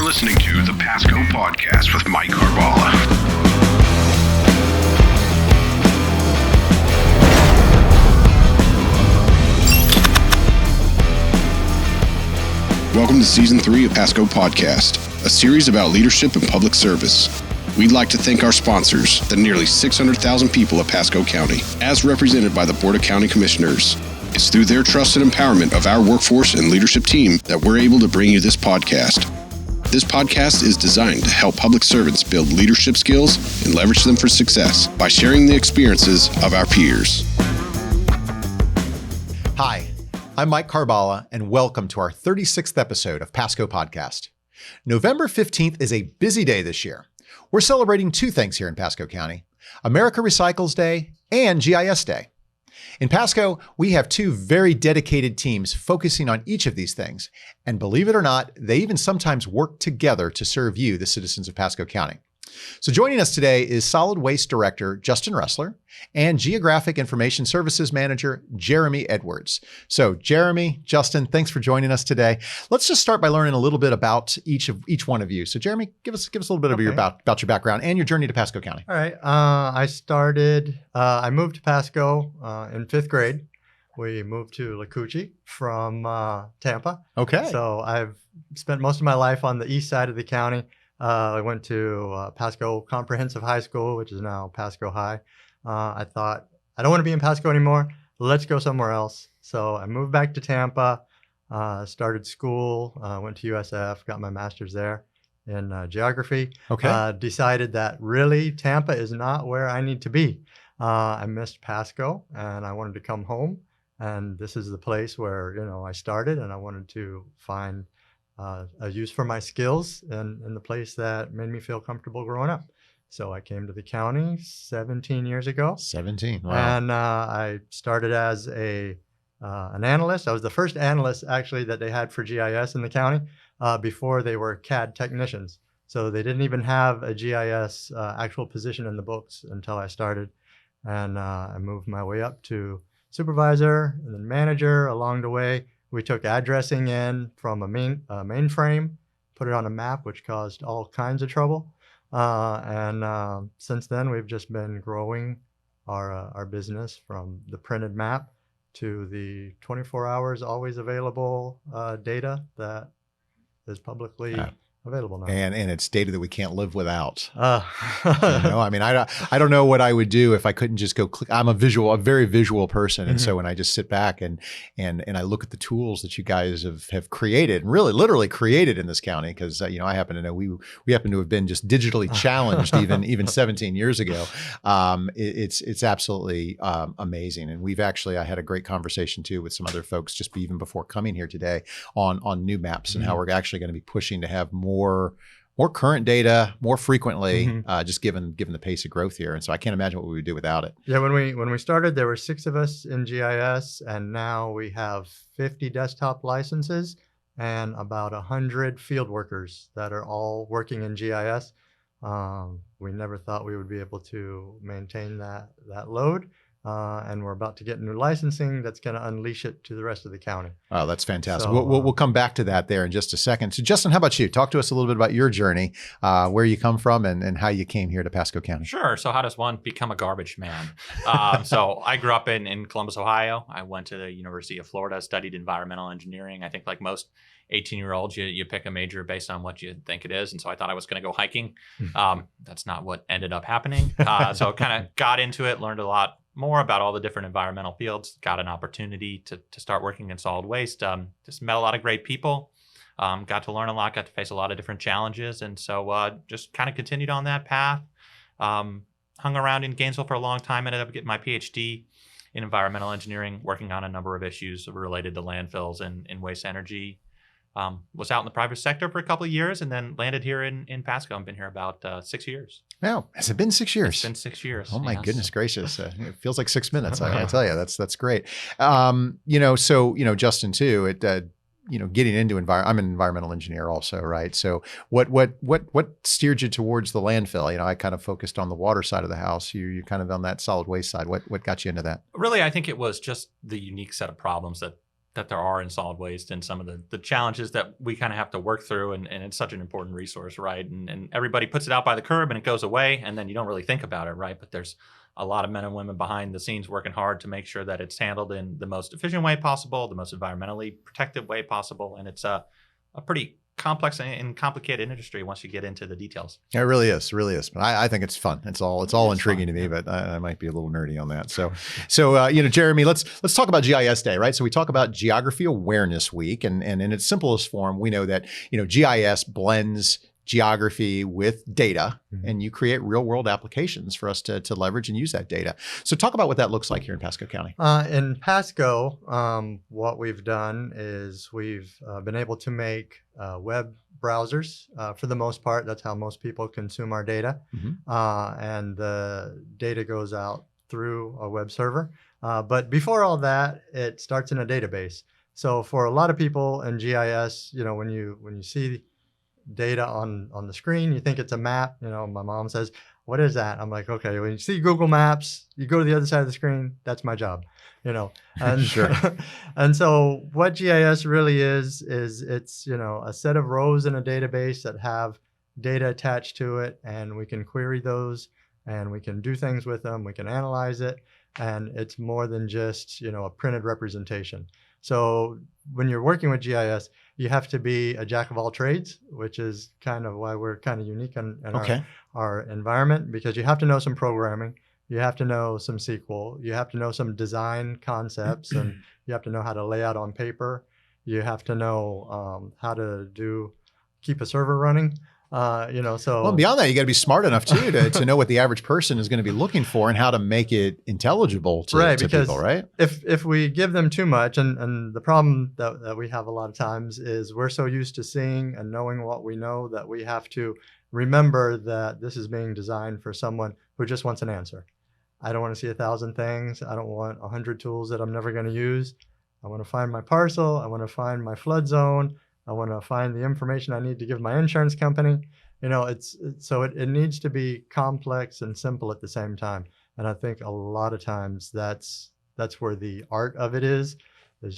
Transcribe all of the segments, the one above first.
listening to the Pasco Podcast with Mike Carballa. Welcome to Season 3 of Pasco Podcast, a series about leadership and public service. We'd like to thank our sponsors, the nearly 600,000 people of Pasco County, as represented by the Board of County Commissioners. It's through their trust and empowerment of our workforce and leadership team that we're able to bring you this podcast. This podcast is designed to help public servants build leadership skills and leverage them for success by sharing the experiences of our peers. Hi, I'm Mike Carballa, and welcome to our 36th episode of Pasco Podcast. November 15th is a busy day this year. We're celebrating two things here in Pasco County: America Recycles Day and GIS Day. In Pasco, we have two very dedicated teams focusing on each of these things. And believe it or not, they even sometimes work together to serve you, the citizens of Pasco County. So joining us today is Solid Waste Director Justin Roessler and Geographic Information Services Manager Jeremy Edwards. So Jeremy, Justin, thanks for joining us today. Let's just start by learning a little bit about each one of you. So Jeremy, give us a little bit of about your background and your journey to Pasco County. All right. I moved to Pasco in 5th grade. We moved to Lacucci from Tampa. Okay. So I've spent most of my life on the east side of the county. I went to Pasco Comprehensive High School, which is now Pasco High. I thought, I don't want to be in Pasco anymore. Let's go somewhere else. So I moved back to Tampa, started school, went to USF, got my master's there in geography. Okay. Decided that really Tampa is not where I need to be. I missed Pasco and I wanted to come home. And this is the place where, I started, and I wanted to find a use for my skills in the place that made me feel comfortable growing up. So I came to the county 17 years ago. 17, wow. And I started as an analyst. I was the first analyst actually that they had for GIS in the county before they were CAD technicians. So they didn't even have a GIS actual position in the books until I started. And I moved my way up to supervisor and then manager along the way. We took addressing in from a mainframe, put it on a map, which caused all kinds of trouble. And since then, we've just been growing our business from the printed map to the 24 hours always available data that is publicly available now. And it's data that we can't live without. I don't know what I would do if I couldn't just go click. I'm a very visual person. And so when I just sit back and I look at the tools that you guys have created, and really literally created in this county, because I happen to know we happen to have been just digitally challenged even 17 years ago. It's absolutely amazing. And I had a great conversation too with some other folks just even before coming here today on new maps and how we're actually going to be pushing to have more current data more frequently, just given the pace of growth here. And so I can't imagine what we would do without it. Yeah, when we started, there were 6 of us in GIS, and now we have 50 desktop licenses and about 100 field workers that are all working in GIS. We never thought we would be able to maintain that load. And we're about to get new licensing that's going to unleash it to the rest of the county. Oh, that's fantastic. So, we'll come back to that there in just a second. So Justin, how about you? Talk to us a little bit about your journey, where you come from and how you came here to Pasco County. Sure. So how does one become a garbage man? So I grew up in Columbus, Ohio. I went to the University of Florida, studied environmental engineering. I think like most 18-year-olds, you pick a major based on what you think it is. And so I thought I was going to go hiking. That's not what ended up happening. So kind of got into it, learned a lot more about all the different environmental fields, got an opportunity to start working in solid waste. Just met a lot of great people, got to learn a lot, got to face a lot of different challenges. And so just kind of continued on that path. Hung around in Gainesville for a long time, ended up getting my PhD in environmental engineering, working on a number of issues related to landfills and waste energy. Was out in the private sector for a couple of years and then landed here in Pasco. I've been here about 6 years. Wow. Has it been 6 years? It's been 6 years. Oh my goodness gracious. It feels like 6 minutes. I gotta tell you, that's great. Justin too, getting into I'm an environmental engineer also, right? So what steered you towards the landfill? I kind of focused on the water side of the house. You're kind of on that solid waste side. What got you into that? Really, I think it was just the unique set of problems that that there are in solid waste and some of the challenges that we kind of have to work through. And it's such an important resource, right? And everybody puts it out by the curb and it goes away, and then you don't really think about it, right? But there's a lot of men and women behind the scenes working hard to make sure that it's handled in the most efficient way possible, the most environmentally protective way possible. And it's a pretty complex and complicated industry once you get into the details. It really is, But I think it's fun. It's all intriguing fun, to me, but I might be a little nerdy on that. So Jeremy, let's talk about GIS Day, right? So we talk about Geography Awareness Week, and in its simplest form, we know that GIS blends geography with data, and you create real world applications for us to leverage and use that data. So talk about what that looks like here in Pasco County. In Pasco, what we've done is we've been able to make web browsers for the most part. That's how most people consume our data. And the data goes out through a web server. But before all that, it starts in a database. So for a lot of people in GIS, when you see data on the screen, you think it's a map. My mom says, "What is that?" I'm like, "Okay, when you see Google Maps, you go to the other side of the screen. That's my job." And Sure. And so what GIS really is it's a set of rows in a database that have data attached to it, and we can query those, and we can do things with them. We can analyze it, and it's more than just a printed representation. So when you're working with GIS, you have to be a jack of all trades, which is kind of why we're kind of unique in our environment, because you have to know some programming, you have to know some SQL, you have to know some design concepts, and you have to know how to lay out on paper. You have to know how to keep a server running. So well, beyond that, you got to be smart enough too to know what the average person is going to be looking for and how to make it intelligible to people, right? If we give them too much, and the problem that we have a lot of times is we're so used to seeing and knowing what we know that we have to remember that this is being designed for someone who just wants an answer. I don't want to see 1,000 things. I don't want 100 tools that I'm never going to use. I want to find my parcel. I want to find my flood zone. I want to find the information I need to give my insurance company. It needs to be complex and simple at the same time. And I think a lot of times that's where the art of it is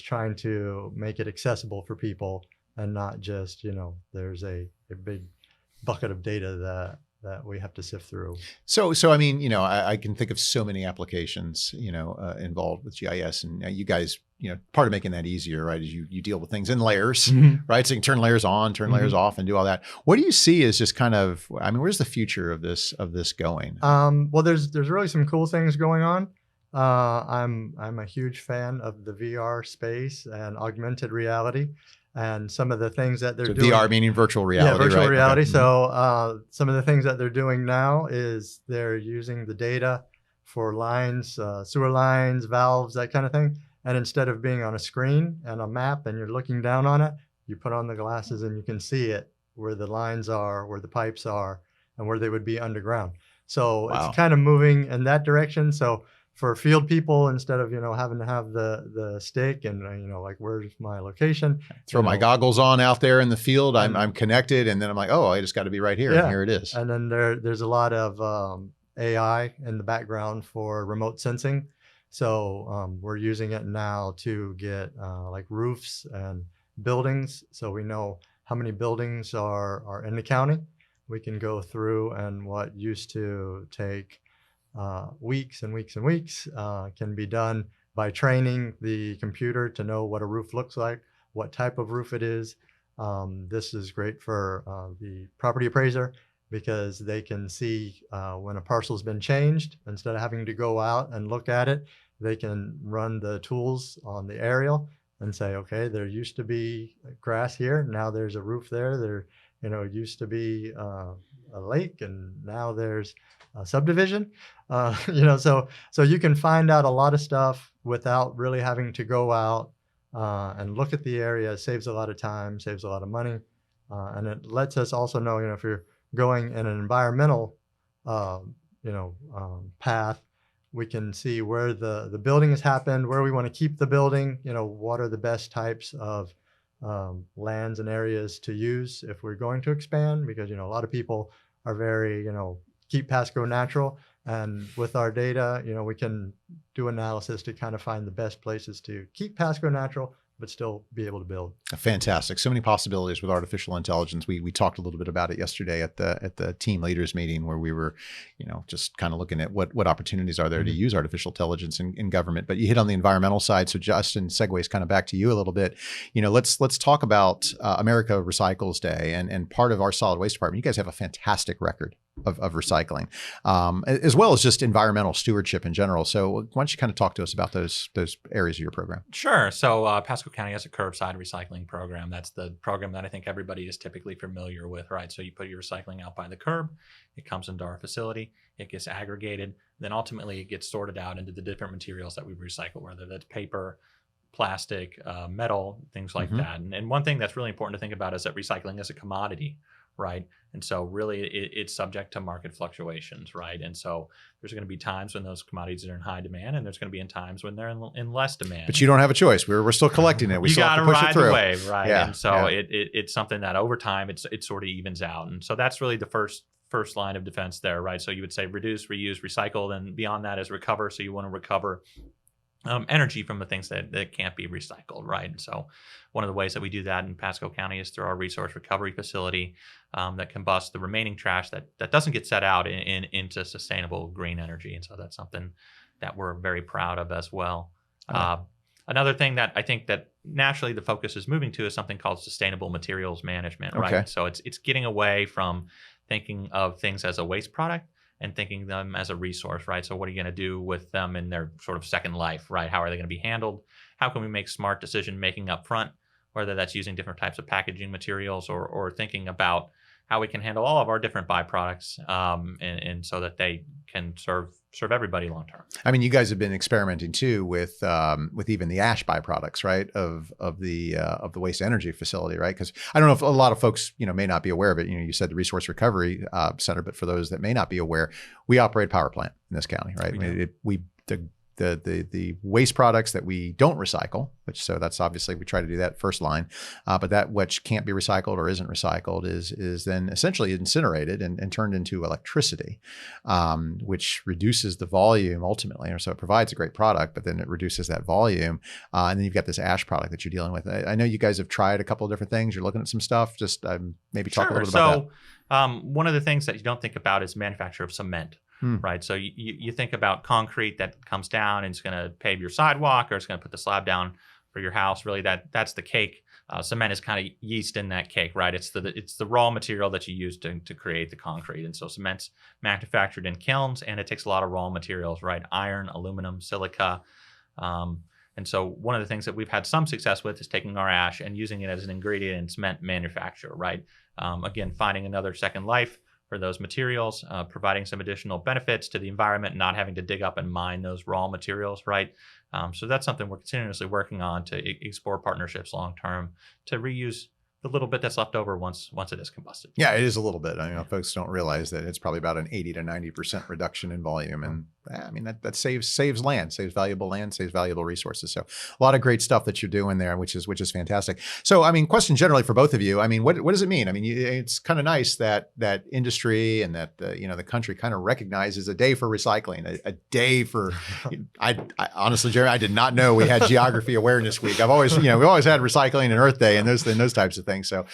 trying to make it accessible for people, and not just, there's a big bucket of data that we have to sift through. So I mean, I can think of so many applications, involved with GIS, and you guys, part of making that easier, right, is you deal with things in layers, right? So you can turn layers on, turn layers off, and do all that. What do you see as just kind of, where's the future of this going? Well, there's really some cool things going on. I'm a huge fan of the VR space and augmented reality, and some of the things that they're doing. VR meaning virtual reality, yeah, virtual right? reality. Okay. So some of the things that they're doing now is they're using the data for lines, sewer lines, valves, that kind of thing. And instead of being on a screen and a map and you're looking down on it, you put on the glasses and you can see it, where the lines are, where the pipes are, and where they would be underground. So It's kind of moving in that direction. So for field people, instead of having to have the stick and like, where's my location, throw my goggles on out there in the field, I'm connected, and then I'm like, oh, I just got to be right here, and here it is. And then there's a lot of AI in the background for remote sensing. So we're using it now to get like roofs and buildings, so we know how many buildings are in the county. We can go through, and what used to take weeks and weeks and weeks can be done by training the computer to know what a roof looks like, what type of roof it is. This is great for the property appraiser, because they can see when a parcel's been changed. Instead of having to go out and look at it, they can run the tools on the aerial and say, okay, there used to be grass here, now there's a roof there. There used to be a lake, and now there's a subdivision. So you can find out a lot of stuff without really having to go out and look at the area. It saves a lot of time, saves a lot of money, and it lets us also know, if you're going in an environmental, path, we can see where the building has happened, where we want to keep the building, what are the best types of lands and areas to use if we're going to expand, because, a lot of people are very, keep Pasco natural. And with our data, we can do analysis to kind of find the best places to keep Pasco natural but still be able to build. Fantastic. So many possibilities with artificial intelligence. We talked a little bit about it yesterday at the team leaders meeting, where we were, just kind of looking at what opportunities are there to use artificial intelligence in government. But you hit on the environmental side. So Justin, segues kind of back to you a little bit. Let's talk about America Recycles Day, and part of our solid waste department. You guys have a fantastic record of recycling, as well as just environmental stewardship in general. So why don't you kind of talk to us about those areas of your program? Sure. So Pasco County has a curbside recycling program. That's the program that I think everybody is typically familiar with, right? So you put your recycling out by the curb, it comes into our facility, it gets aggregated, then ultimately it gets sorted out into the different materials that we recycle, whether that's paper, plastic, metal, things like that. And one thing that's really important to think about is that recycling is a commodity, right? And so really it's subject to market fluctuations, right? And so there's going to be times when those commodities are in high demand, and there's going to be times when they're in less demand. But you don't have a choice. We're still collecting it. We still have to push it through. You got to ride the wave, right? Yeah, and so it's something that over time it sort of evens out. And so that's really the first line of defense there, right? So you would say reduce, reuse, recycle, and beyond that is recover. So you want to recover energy from the things that can't be recycled, right? And so one of the ways that we do that in Pasco County is through our resource recovery facility that combusts the remaining trash that doesn't get set out into sustainable green energy. And so that's something that we're very proud of as well. Another thing that I think that naturally the focus is moving to is something called sustainable materials management, right? Okay. So it's getting away from thinking of things as a waste product and thinking them as a resource, right? So what are you going to do with them in their sort of second life, right? How are they going to be handled? How can we make smart decision making up front, whether that's using different types of packaging materials or thinking about how we can handle all of our different byproducts and so that they can serve everybody long term. I mean, you guys have been experimenting too with even the ash byproducts, right? Of the waste energy facility, right? Because I don't know if a lot of folks may not be aware of it. You said the Resource Recovery Center, but for those that may not be aware, we operate a power plant in this county, right? The waste products that we don't recycle, so that's obviously we try to do that first line, but that which can't be recycled or isn't recycled is then essentially incinerated and turned into electricity, which reduces the volume ultimately. So it provides a great product, but then it reduces that volume, and then you've got this ash product that you're dealing with. I know you guys have tried a couple of different things. You're looking at some stuff. Just maybe talk a little bit about that. One of the things that you don't think about is manufacture of cement. Right. So you think about concrete that comes down and it's going to pave your sidewalk or it's going to put the slab down for your house. Really, that's the cake. Cement is kind of yeast in that cake, right? It's the raw material that you use to create the concrete. And so cement's manufactured in kilns, and it takes a lot of raw materials, right? Iron, aluminum, silica. And so one of the things that we've had some success with is taking our ash and using it as an ingredient in cement manufacture, right? Again, finding another second life for those materials, providing some additional benefits to the environment, not having to dig up and mine those raw materials, right? So that's something we're continuously working on to explore partnerships long-term to reuse the little bit that's left over once it is combusted. Yeah, it is a little bit. I mean, folks don't realize that it's probably about an 80 to 90% reduction in volume. And I mean, that saves land, saves valuable land, saves valuable resources. So a lot of great stuff that you're doing there, which is fantastic. So, I mean, question generally for both of you. I mean, what does it mean? I mean, it's kind of nice that industry and that, the country kind of recognizes a day for recycling, a day for, I honestly, Jerry, I did not know we had Geography Awareness Week. I've always, we always had Recycling and Earth Day and those types of things. So,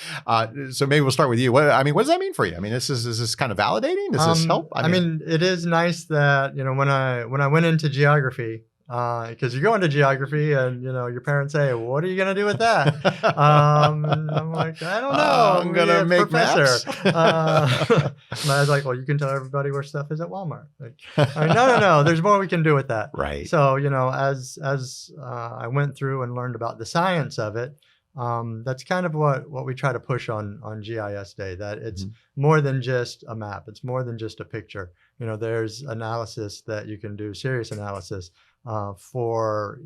so maybe we'll start with you. What does that mean for you? I mean, is this kind of validating? Does this help? I mean, it is nice that, when I went into geography, because you go into geography and, your parents say, what are you going to do with that? And I'm like, I don't know. I'm going to make maps. And I was like, well, you can tell everybody where stuff is at Walmart. Like, no. There's more we can do with that. Right. So, as I went through and learned about the science of it, that's kind of what we try to push on GIS Day, that it's more than just a map. It's more than just a picture. There's analysis that you can do, serious analysis, for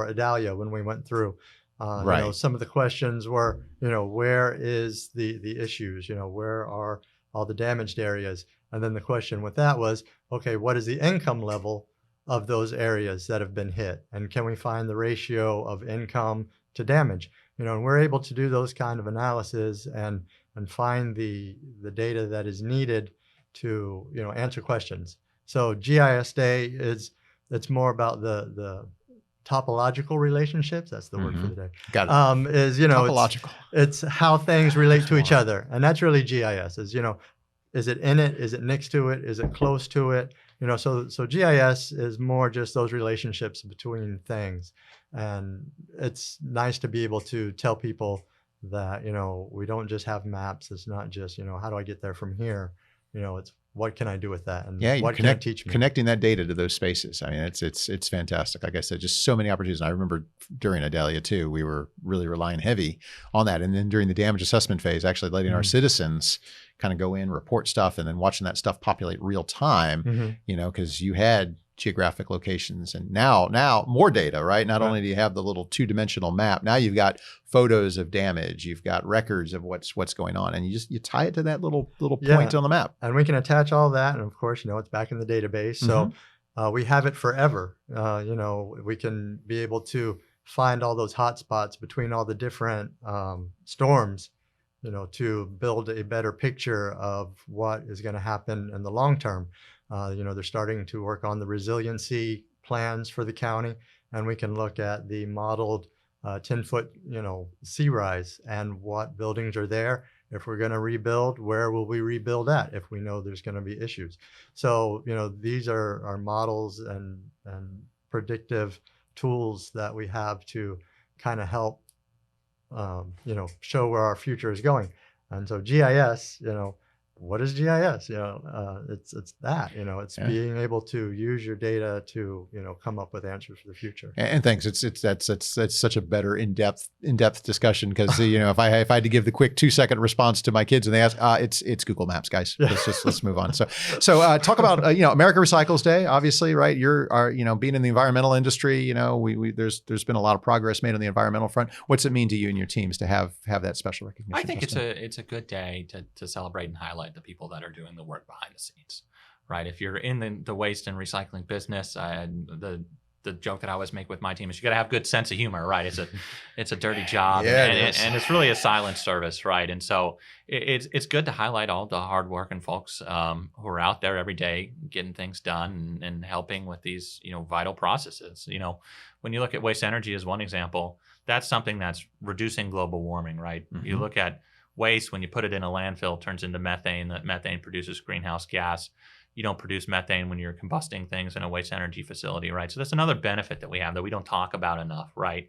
Idalia when we went through. Right. Some of the questions were, where is the issues? Where are all the damaged areas? And then the question with that was, okay, what is the income level of those areas that have been hit? And can we find the ratio of income to damage? And we're able to do those kind of analysis and find the data that is needed to, answer questions. So GIS Day it's more about the topological relationships. That's the word for the day. Got it. Is, you know, Topological. it's how things relate to each other. And that's really GIS is, you know, is it in it? Is it next to it? Is it close to it? You know, so GIS is more just those relationships between things. And it's nice to be able to tell people that, you know, we don't just have maps. It's not just, you know, how do I get there from here? You know, it's what can I do with that? And Yeah, what can it teach me? Connecting that data to those spaces. I mean, it's fantastic. Like I said, just so many opportunities. And I remember during Idalia too, we were really relying heavy on that. And then during the damage assessment phase, actually letting our citizens kind of go in, report stuff, and then watching that stuff populate real time, you know, because you had geographic locations and now more data, right? Not only do you have the little 2-dimensional map, now you've got photos of damage, you've got records of what's going on, and you tie it to that little point on the map. And we can attach all that, and of course, you know, it's back in the database. So we have it forever. You know, we can be able to find all those hot spots between all the different storms, you know, to build a better picture of what is going to happen in the long term. You know, they're starting to work on the resiliency plans for the county, and we can look at the modeled 10-foot, you know, sea rise and what buildings are there. If we're going to rebuild, where will we rebuild at if we know there's going to be issues? So, you know, these are our models and predictive tools that we have to kind of help, you know, show where our future is going. And so GIS, you know, what is GIS? You know, it's that, you know, it's being able to use your data to, you know, come up with answers for the future. And thanks. That's such a better in-depth discussion because, you know, if I had to give the quick 2-second response to my kids and they ask, it's Google Maps, guys. Let's move on. So talk about, you know, America Recycles Day, obviously, right? You know, being in the environmental industry, you know, there's been a lot of progress made on the environmental front. What's it mean to you and your teams to have that special recognition? I think it's a good day to celebrate and highlight the people that are doing the work behind the scenes, right? If you're in the waste and recycling business, the joke that I always make with my team is you got to have good sense of humor, right? It's a dirty job, and it's really a silent service, right? And so it's good to highlight all the hardworking folks who are out there every day getting things done and helping with these, you know, vital processes. You know, when you look at waste energy as one example, that's something that's reducing global warming, right? You look at waste, when you put it in a landfill, turns into methane. That methane produces greenhouse gas. You don't produce methane when you're combusting things in a waste energy facility, right? So that's another benefit that we have that we don't talk about enough, right?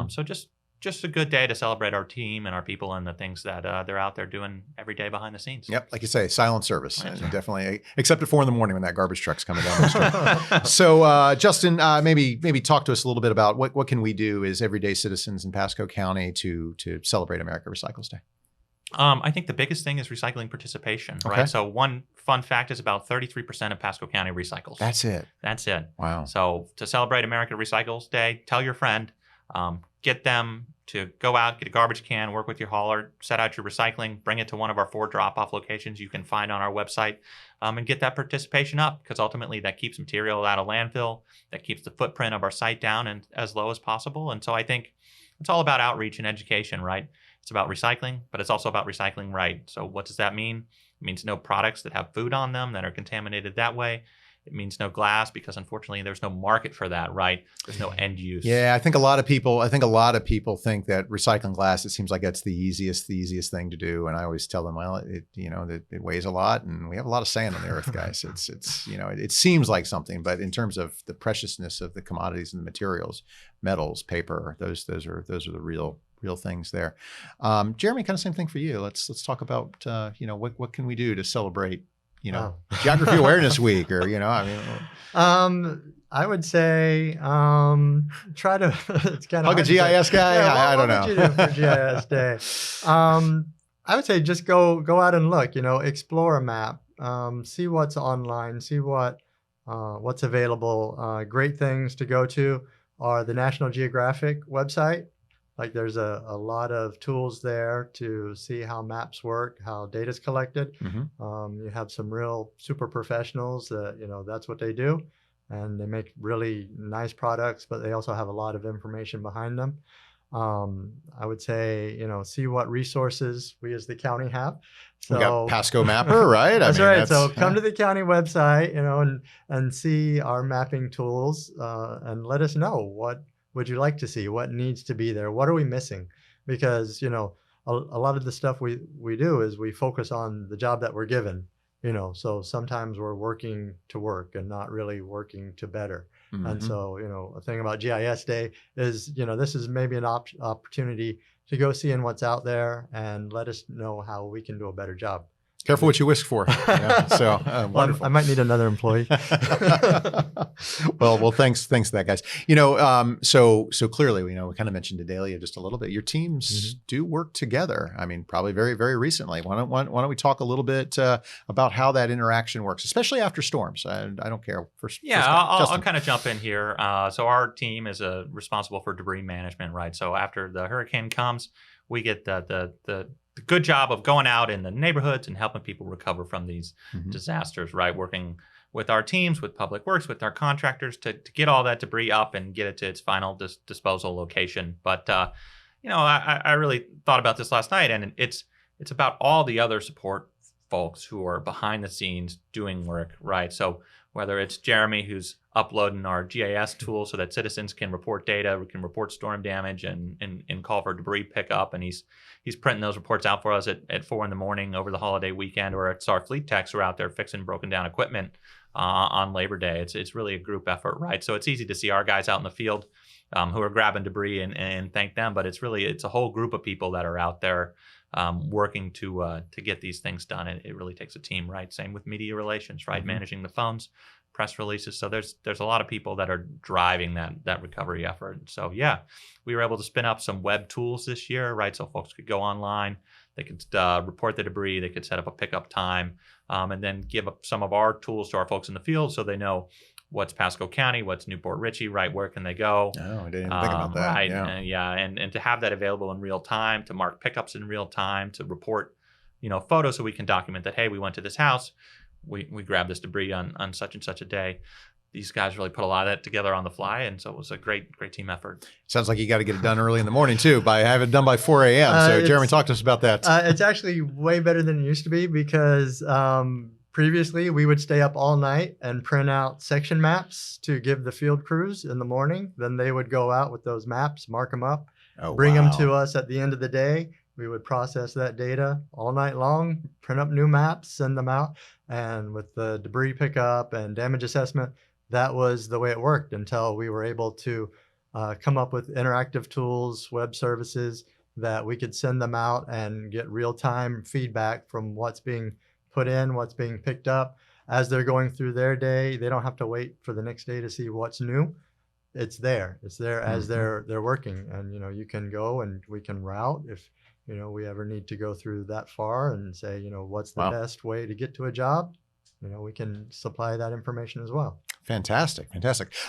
So just a good day to celebrate our team and our people and the things that they're out there doing every day behind the scenes. Yep, like you say, silent service, and definitely, except at 4 a.m. when that garbage truck's coming down the street. So, Justin, maybe talk to us a little bit about what can we do as everyday citizens in Pasco County to celebrate America Recycles Day. I think the biggest thing is recycling participation, right? So one fun fact is about 33% of Pasco County recycles. That's it. Wow. So to celebrate America Recycles Day, tell your friend, get them to go out, get a garbage can, work with your hauler, set out your recycling, bring it to one of our 4 drop-off locations you can find on our website, and get that participation up, because ultimately that keeps material out of landfill, that keeps the footprint of our site down and as low as possible. And so I think it's all about outreach and education, right? It's about recycling, but it's also about recycling right. So what does that mean? It means no products that have food on them that are contaminated that way. It means no glass, because unfortunately there's no market for that, right? There's no end use. Yeah, I think a lot of people think that recycling glass, it seems like that's the easiest thing to do. And I always tell them, well, it weighs a lot, and we have a lot of sand on the earth, guys. It's you know, it seems like something, but in terms of the preciousness of the commodities and the materials, metals, paper, those are the real things there. Jeremy, kind of same thing for you. Let's talk about you know, what can we do to celebrate, you know, Geography Awareness Week, or, you know, I mean, I would say try to. It's kind of hug a GIS guy. I don't know. What did you do for GIS Day? I would say just go out and look. You know, explore a map, see what's online, see what's available. Great things to go to are the National Geographic website. Like, there's a lot of tools there to see how maps work, how data is collected. You have some real super professionals that, you know, that's what they do. And they make really nice products, but they also have a lot of information behind them. I would say, you know, see what resources we as the county have. So, we got Pasco Mapper, right? That's right. So come to the county website, you know, and see our mapping tools, and let us know would you like to see? What needs to be there? What are we missing? Because, a lot of the stuff we do is we focus on the job that we're given, so sometimes we're working to work and not really working to better. Mm-hmm. And so, a thing about GIS Day is, this is maybe an opportunity to go seeing what's out there and let us know how we can do a better job. Careful what you wish for. So wonderful. I might need another employee. well, thanks to that, guys. So clearly, we kind of mentioned Adalia just a little bit. Your teams do work together. I mean, probably very, very recently. Why don't we talk a little bit about how that interaction works, especially after storms? And I don't care. I'll kind of jump in here. So our team is responsible for debris management, right? So after the hurricane comes, we get the good job of going out in the neighborhoods and helping people recover from these disasters, right? Working with our teams, with Public Works, with our contractors to get all that debris up and get it to its final disposal location. But, I really thought about this last night, and it's about all the other support folks who are behind the scenes doing work, right? So whether it's Jeremy, who's uploading our GIS tool so that citizens can report data, we can report storm damage and call for debris pickup, and he's printing those reports out for us at 4 a.m. over the holiday weekend, or it's our fleet techs who are out there fixing broken down equipment on Labor Day. It's really a group effort, right? So it's easy to see our guys out in the field who are grabbing debris and thank them, but it's a whole group of people that are out there working to get these things done. It really takes a team, right? Same with media relations, right? Managing the phones, press releases. So there's a lot of people that are driving that recovery effort. So we were able to spin up some web tools this year, right? So folks could go online, they could report the debris, they could set up a pickup time, and then give up some of our tools to our folks in the field so they know what's Pasco County, what's Newport Richey, right? Where can they go? Oh, I didn't even think about that. Right. Yeah. And to have that available in real time, to mark pickups in real time, to report, photos so we can document that, hey, we went to this house, we grabbed this debris on such and such a day. These guys really put a lot of that together on the fly, and so it was a great team effort. Sounds like you got to get it done early in the morning too. Have it done by 4 a.m. So Jeremy, talk to us about that. It's actually way better than it used to be because previously we would stay up all night and print out section maps to give the field crews in the morning. Then they would go out with those maps, mark them up, bring them to us at the end of the day. We would process that data all night long, print up new maps, send them out. And with the debris pickup and damage assessment, that was the way it worked until we were able to come up with interactive tools, web services that we could send them out and get real-time feedback from what's being put in, what's being picked up. As they're going through their day, they don't have to wait for the next day to see what's new. It's there as they're working. And, you can go and we can route if, we ever need to go through that far and say, what's the best way to get to a job? We can supply that information as well. Fantastic.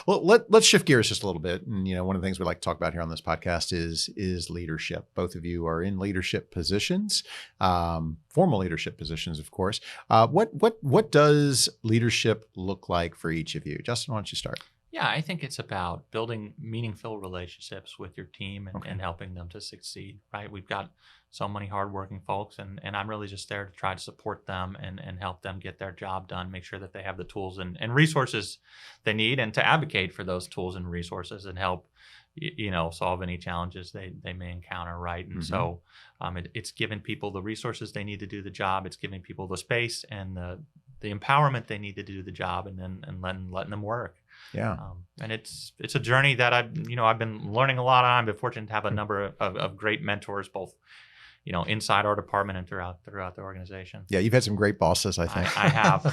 Well, let's shift gears just a little bit. And, one of the things we like to talk about here on this podcast is leadership. Both of you are in leadership positions, formal leadership positions, of course. What does leadership look like for each of you? Justin, why don't you start? Yeah, I think it's about building meaningful relationships with your team and helping them to succeed, right? We've got so many hardworking folks, and I'm really just there to try to support them and help them get their job done, make sure that they have the tools and resources they need, and to advocate for those tools and resources and help, solve any challenges they may encounter, right? And so it's giving people the resources they need to do the job. It's giving people the space and the empowerment they need to do the job, and letting them work. Yeah. And it's a journey that I've been learning a lot on. I've been fortunate to have a number of great mentors, both, inside our department and throughout the organization. Yeah, you've had some great bosses, I think. I have.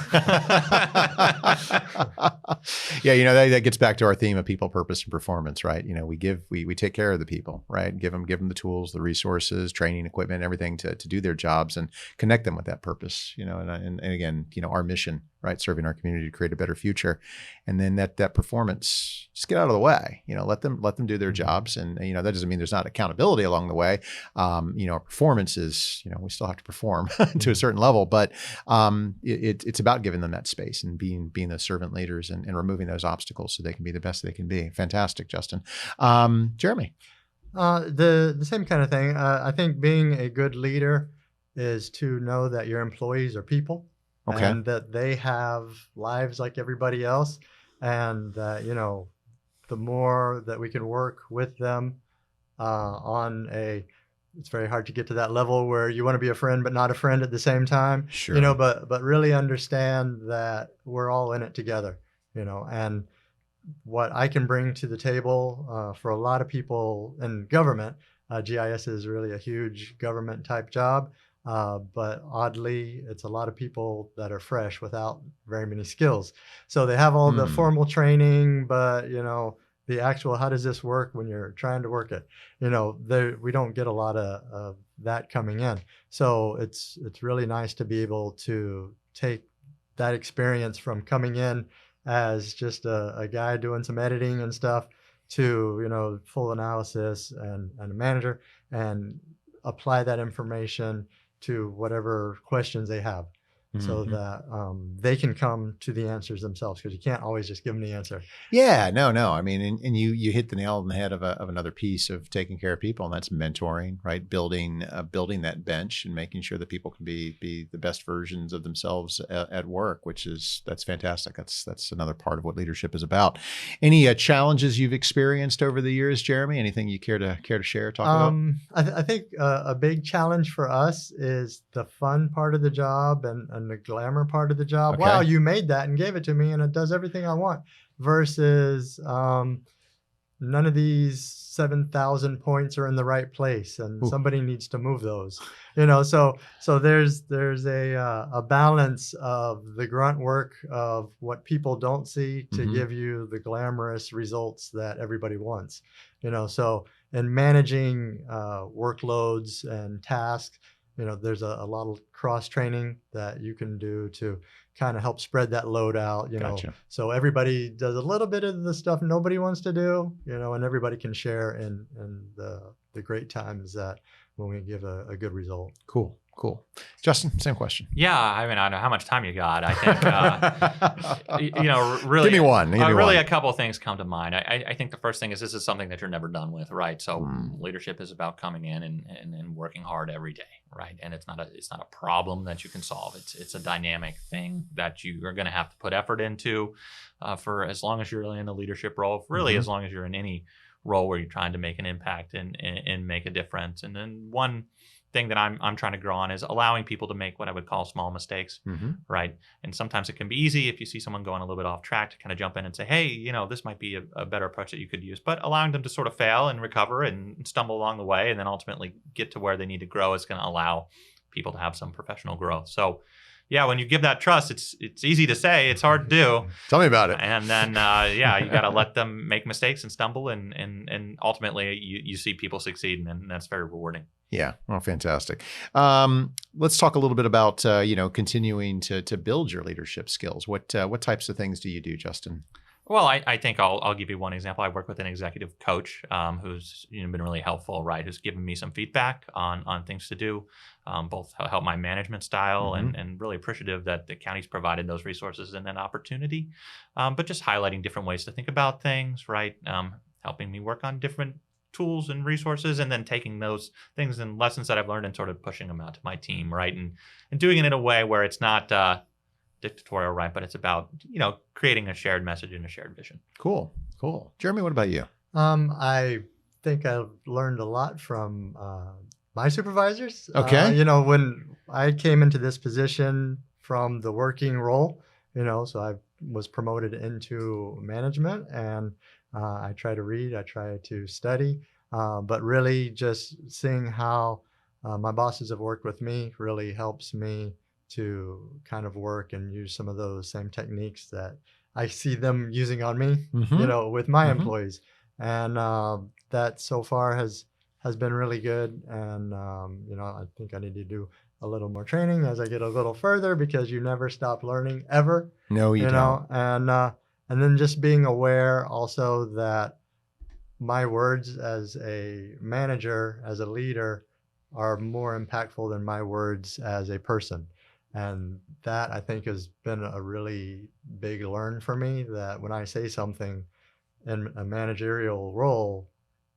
Yeah, that gets back to our theme of people, purpose, and performance, right? We take care of the people, right? Give them the tools, the resources, training, equipment, everything to do their jobs and connect them with that purpose, and again, our mission, right? Serving our community to create a better future. And then that performance, just get out of the way, let them do their jobs. And, that doesn't mean there's not accountability along the way. Performance is, we still have to perform to a certain level, but it's about giving them that space and being the servant leaders and removing those obstacles so they can be the best they can be. Fantastic, Justin. Jeremy. The same kind of thing. I think being a good leader is to know that your employees are people. Okay. And that they have lives like everybody else, and that, the more that we can work with them it's very hard to get to that level where you want to be a friend but not a friend at the same time. Sure. But really understand that we're all in it together, and what I can bring to the table for a lot of people in government. GIS is really a huge government type job, but oddly, it's a lot of people that are fresh without very many skills. So they have all the formal training, but the actual how does this work when you're trying to work it? We don't get a lot of that coming in. So it's really nice to be able to take that experience from coming in as just a guy doing some editing and stuff to full analysis and a manager, and apply that information to whatever questions they have. So that they can come to the answers themselves, because you can't always just give them the answer. Yeah, no. I mean, and you hit the nail on the head of another piece of taking care of people, and that's mentoring, right? Building that bench and making sure that people can be the best versions of themselves at work, that's fantastic. That's another part of what leadership is about. Any challenges you've experienced over the years, Jeremy? Anything you care to share? Talk about? I think a big challenge for us is the fun part of the job and the glamour part of the job. Okay. Wow, you made that and gave it to me and it does everything I want, versus none of these 7,000 points are in the right place and somebody needs to move those. So there's a balance of the grunt work of what people don't see to give you the glamorous results that everybody wants. So in managing workloads and tasks, there's a lot of cross training that you can do to kind of help spread that load out, Gotcha. So everybody does a little bit of the stuff nobody wants to do, and everybody can share in the great times that when we give a good result. Cool. Justin, same question. Yeah, I mean, I don't know how much time you got. I think, really, Give me one. Really, a couple of things come to mind. I think the first thing is this is something that you're never done with, right? So leadership is about coming in and working hard every day, right? And it's not a problem that you can solve. It's a dynamic thing that you are going to have to put effort into for as long as you're really in the leadership role. Really, as long as you're in any role where you're trying to make an impact and make a difference. And then one thing that I'm trying to grow on is allowing people to make what I would call small mistakes, right? And sometimes it can be easy if you see someone going a little bit off track to kind of jump in and say, hey, this might be a better approach that you could use. But allowing them to sort of fail and recover and stumble along the way and then ultimately get to where they need to grow is going to allow people to have some professional growth. So yeah, when you give that trust, it's easy to say, it's hard to do. Tell me about it. And then, you got to let them make mistakes and stumble, and ultimately you see people succeed, and that's very rewarding. Yeah, well, fantastic. Let's talk a little bit about continuing to build your leadership skills. What types of things do you do, Justin? Well, I think I'll give you one example. I work with an executive coach who's been really helpful, right? Who's given me some feedback on things to do, both help my management style and really appreciative that the county's provided those resources and that opportunity, but just highlighting different ways to think about things, right? Helping me work on different tools and resources, and then taking those things and lessons that I've learned and sort of pushing them out to my team, right? And doing it in a way where it's not dictatorial, right? But it's about, creating a shared message and a shared vision. Cool. Jeremy, what about you? I think I've learned a lot from my supervisors. Okay. When I came into this position from the working role, so I was promoted into management, and I try to read, I try to study, but really just seeing how my bosses have worked with me really helps me to kind of work and use some of those same techniques that I see them using on me, with my employees. And that so far has been really good. And, I think I need to do a little more training as I get a little further, because you never stop learning ever. No, you don't. And then just being aware also that my words as a manager, as a leader, are more impactful than my words as a person. And that, I think, has been a really big learn for me, that when I say something in a managerial role,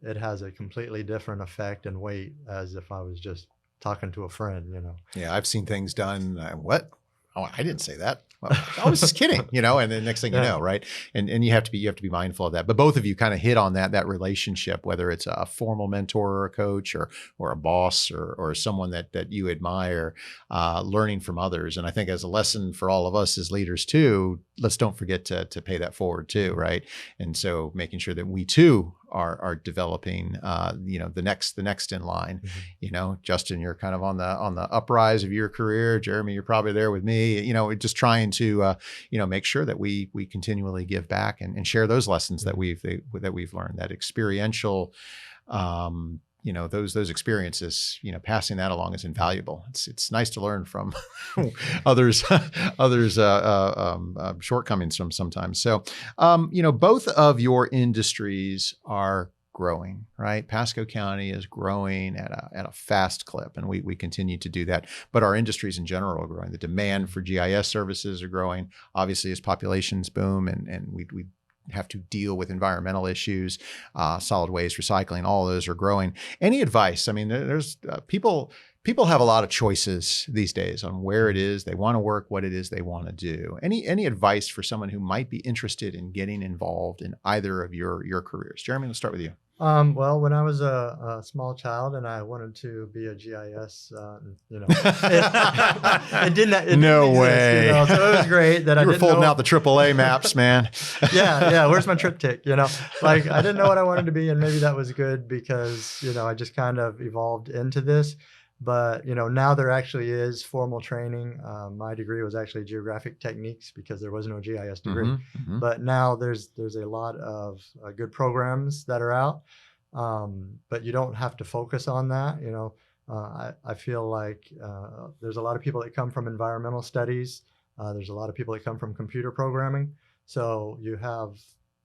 it has a completely different effect and weight as if I was just talking to a friend, Yeah, I've seen things done. What? oh, I didn't say that. Well, I was just kidding, and then next thing you know, right? And you have to be mindful of that. But both of you kind of hit on that relationship, whether it's a formal mentor or a coach or a boss or someone that you admire, learning from others. And I think as a lesson for all of us as leaders too, let's don't forget to pay that forward too, right? And so making sure that we too are developing, the next in line. Justin, you're kind of on the uprise of your career. Jeremy, you're probably there with me. Just trying to make sure that we continually give back and share those lessons that we've learned, that experiential. Those experiences, passing that along is invaluable. It's nice to learn from others shortcomings from sometimes. So, both of your industries are growing, right? Pasco County is growing at a fast clip, and we continue to do that. But our industries in general are growing. The demand for GIS services are growing, obviously, as populations boom, and we have to deal with environmental issues, solid waste, recycling, all those are growing. Any advice? I mean, there's people have a lot of choices these days on where it is they want to work, what it is they want to do. Any advice for someone who might be interested in getting involved in either of your careers? Jeremy, let's start with you. Well, when I was a small child and I wanted to be a GIS, it didn't. No exist, way. So it was great that you were folding out the AAA maps, man. Yeah. Where's my triptych? Like I didn't know what I wanted to be, and maybe that was good because I just kind of evolved into this. But now there actually is formal training. My degree was actually geographic techniques because there was no GIS degree. Mm-hmm. But now there's a lot of good programs that are out. But you don't have to focus on that. I feel like there's a lot of people that come from environmental studies. There's a lot of people that come from computer programming. So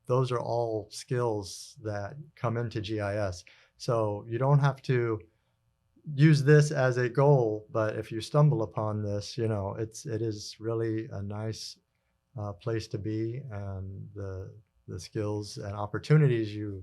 those are all skills that come into GIS. So you don't have to use this as a goal, but if you stumble upon this, it is really a nice place to be, and the skills and opportunities you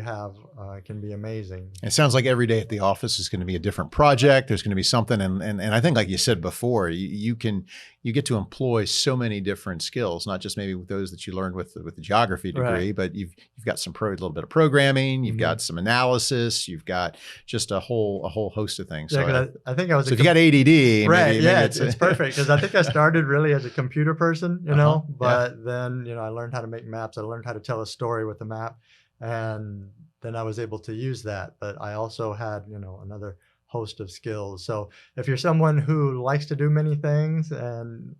have can be amazing. It sounds like every day at the office is going to be a different project. There's going to be something, and I think, like you said before, you get to employ so many different skills, not just maybe with those that you learned with the geography degree, right, but you've got a little bit of programming, you've got some analysis, you've got just a whole host of things. Yeah, so I think I was. So if you got ADD, right? Maybe yeah, it's perfect because I think I started really as a computer person, but then I learned how to make maps. I learned how to tell a story with a map. And then I was able to use that, but I also had, another host of skills. So if you're someone who likes to do many things and,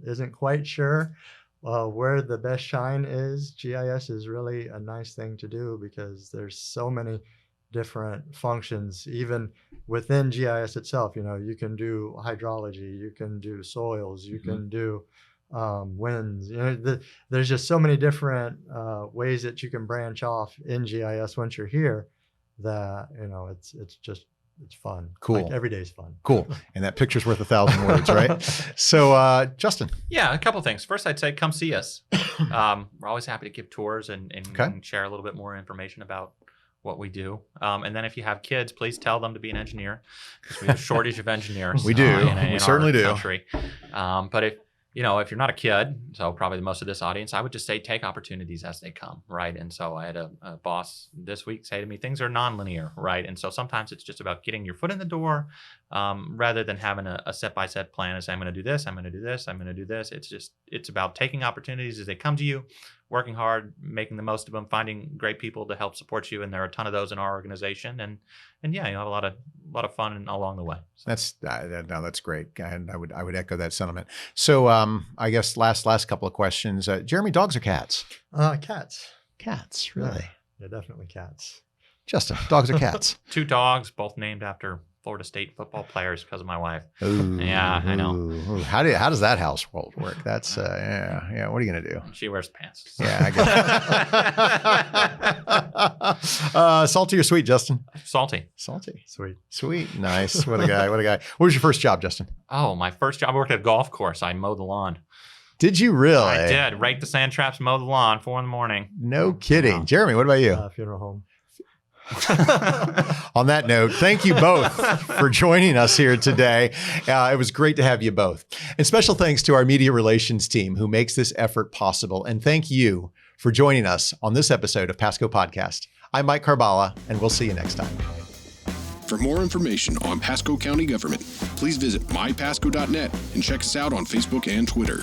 isn't quite sure where the best shine is, GIS is really a nice thing to do because there's so many different functions, even within GIS itself. You can do hydrology, you can do soils, you can do winds. There's just so many different ways that you can branch off in GIS once you're here that it's fun. Cool. Like every day's fun. Cool. And that picture's worth 1,000 words, right? So Justin. Yeah, a couple of things. First, I'd say come see us. We're always happy to give tours and share a little bit more information about what we do. And then if you have kids, please tell them to be an engineer because we have a shortage of engineers. We do. In we certainly do. Country. But if you're not a kid, so probably most of this audience, I would just say take opportunities as they come, right? And so I had a boss this week say to me, things are nonlinear, right? And so sometimes it's just about getting your foot in the door rather than having a step-by-step plan and say, I'm going to do this, I'm going to do this, I'm going to do this. It's about taking opportunities as they come to you, working hard, making the most of them, finding great people to help support you. And there are a ton of those in our organization. And yeah, you have a lot of fun along the way. So. That's great. And I would echo that sentiment. So I guess last couple of questions. Jeremy, dogs or cats? Cats. Cats, really? Yeah, definitely cats. Justin, dogs or cats? 2 dogs, both named after Florida State football players because of my wife. Ooh, yeah, I know. Ooh. How does that household work? That's yeah. What are you gonna do? She wears pants. So. Yeah, I get it. Salty or sweet, Justin? Salty. Sweet. Nice. What a guy. What was your first job, Justin? Oh, my first job. I worked at a golf course. I mowed the lawn. Did you really? I did. Rake the sand traps, mow the lawn, 4 a.m. No kidding. Jeremy, what about you? Funeral home. On that note, thank you both for joining us here today. It was great to have you both. And special thanks to our media relations team who makes this effort possible. And thank you for joining us on this episode of Pasco Podcast. I'm Mike Carballa, and we'll see you next time. For more information on Pasco County government, please visit mypasco.net and check us out on Facebook and Twitter.